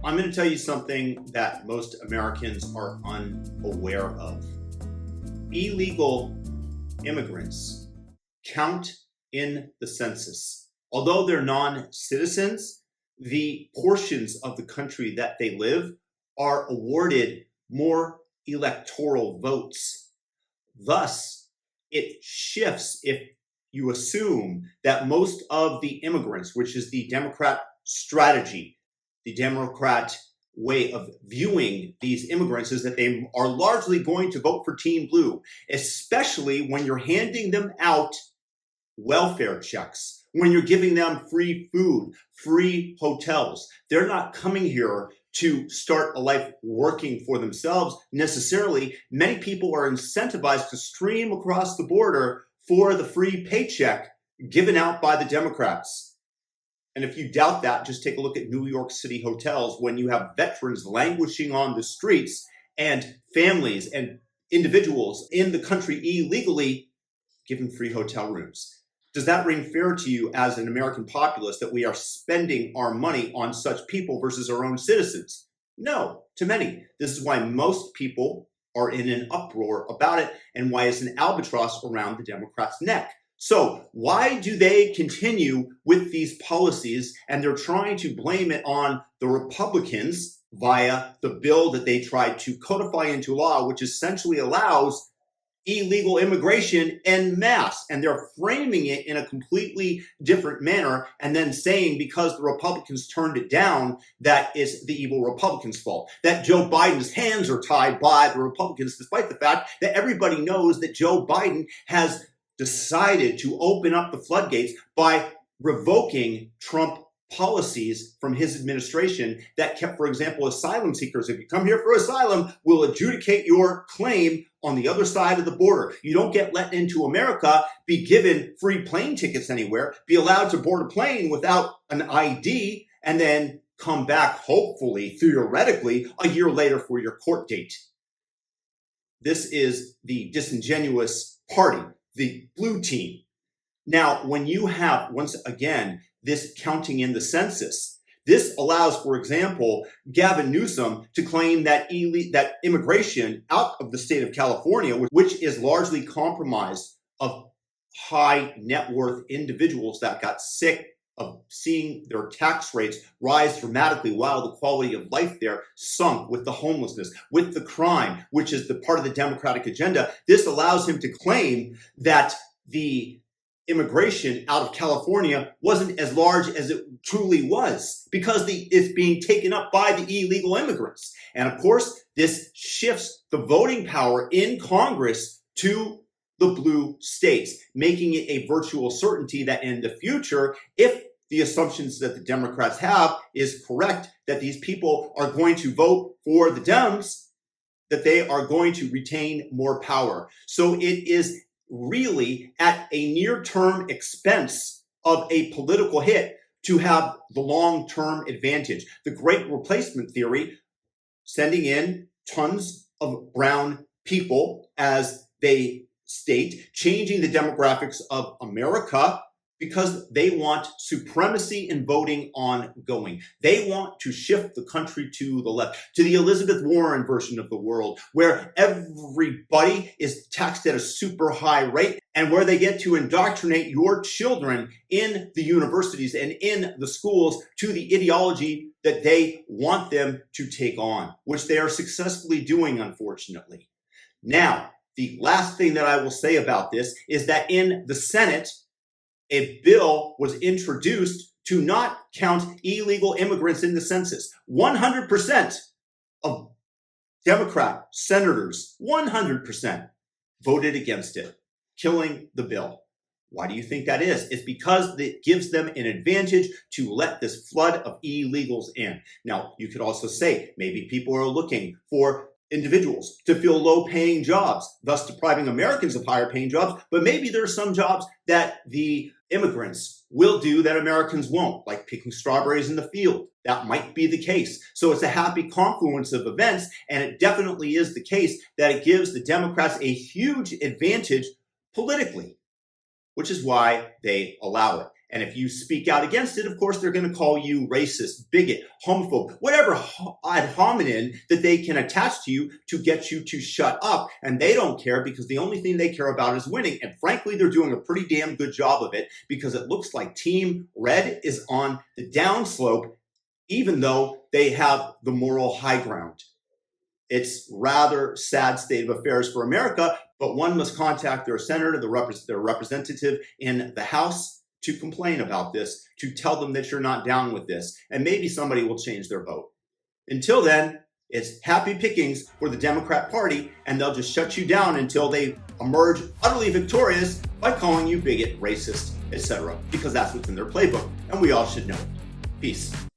I'm going to tell you something that most Americans are unaware of. Illegal immigrants count in the census. Although they're non-citizens, the portions of the country that they live are awarded more electoral votes. Thus, it shifts if you assume that most of the immigrants, which is the Democrat strategy, the Democrat way of viewing these immigrants, is that they are largely going to vote for Team Blue, especially when you're handing them out welfare checks, when you're giving them free food, free hotels. They're not coming here to start a life working for themselves necessarily. Many people are incentivized to stream across the border for the free paycheck given out by the Democrats. And if you doubt that, just take a look at New York City hotels when you have veterans languishing on the streets and families and individuals in the country illegally given free hotel rooms. Does that ring fair to you as an American populace that we are spending our money on such people versus our own citizens? No, to many. This is why most people are in an uproar about it and why it's an albatross around the Democrats' neck. So why do they continue with these policies, and they're trying to blame it on the Republicans via the bill that they tried to codify into law, which essentially allows illegal immigration en masse, and they're framing it in a completely different manner and then saying because the Republicans turned it down that it's the evil Republicans' fault, that Joe Biden's hands are tied by the Republicans, despite the fact that everybody knows that Joe Biden has decided to open up the floodgates by revoking Trump policies from his administration that kept, for example, asylum seekers. If you come here for asylum, we'll adjudicate your claim on the other side of the border. You don't get let into America, be given free plane tickets anywhere, be allowed to board a plane without an ID, and then come back, hopefully, theoretically, a year later for your court date. This is the disingenuous party, the blue team. Now, when you have, once again, this counting in the census, this allows, for example, Gavin Newsom to claim that that immigration out of the state of California, which is largely compromised of high net worth individuals that got sick of seeing their tax rates rise dramatically while the quality of life there sunk with the homelessness, with the crime, which is the part of the Democratic agenda. This allows him to claim that the immigration out of California wasn't as large as it truly was because it's being taken up by the illegal immigrants. And of course, this shifts the voting power in Congress to the blue states, making it a virtual certainty that in the future, if the assumptions that the Democrats have is correct, that these people are going to vote for the Dems, that they are going to retain more power. So it is really at a near-term expense of a political hit to have the long-term advantage. The Great Replacement theory, sending in tons of brown people as they state, changing the demographics of America because they want supremacy in voting ongoing. They want to shift the country to the left, to the Elizabeth Warren version of the world, where everybody is taxed at a super high rate and where they get to indoctrinate your children in the universities and in the schools to the ideology that they want them to take on, which they are successfully doing, unfortunately. Now, the last thing that I will say about this is that in the Senate, a bill was introduced to not count illegal immigrants in the census. 100% of Democrat senators, 100% voted against it, killing the bill. Why do you think that is? It's because it gives them an advantage to let this flood of illegals in. Now, you could also say maybe people are looking for individuals to fill low-paying jobs, thus depriving Americans of higher-paying jobs. But maybe there are some jobs that the immigrants will do that Americans won't, like picking strawberries in the field. That might be the case. So it's a happy confluence of events, and it definitely is the case that it gives the Democrats a huge advantage politically, which is why they allow it. And if you speak out against it, of course, they're going to call you racist, bigot, homophobe, whatever ad hominem that they can attach to you to get you to shut up. And they don't care because the only thing they care about is winning. And frankly, they're doing a pretty damn good job of it because it looks like Team Red is on the downslope, even though they have the moral high ground. It's rather sad state of affairs for America, but one must contact their senator, their representative in the House to complain about this, to tell them that you're not down with this, and maybe somebody will change their vote. Until then, it's happy pickings for the Democrat Party, and they'll just shut you down until they emerge utterly victorious by calling you bigot, racist, etc., because that's what's in their playbook, and we all should know it. Peace.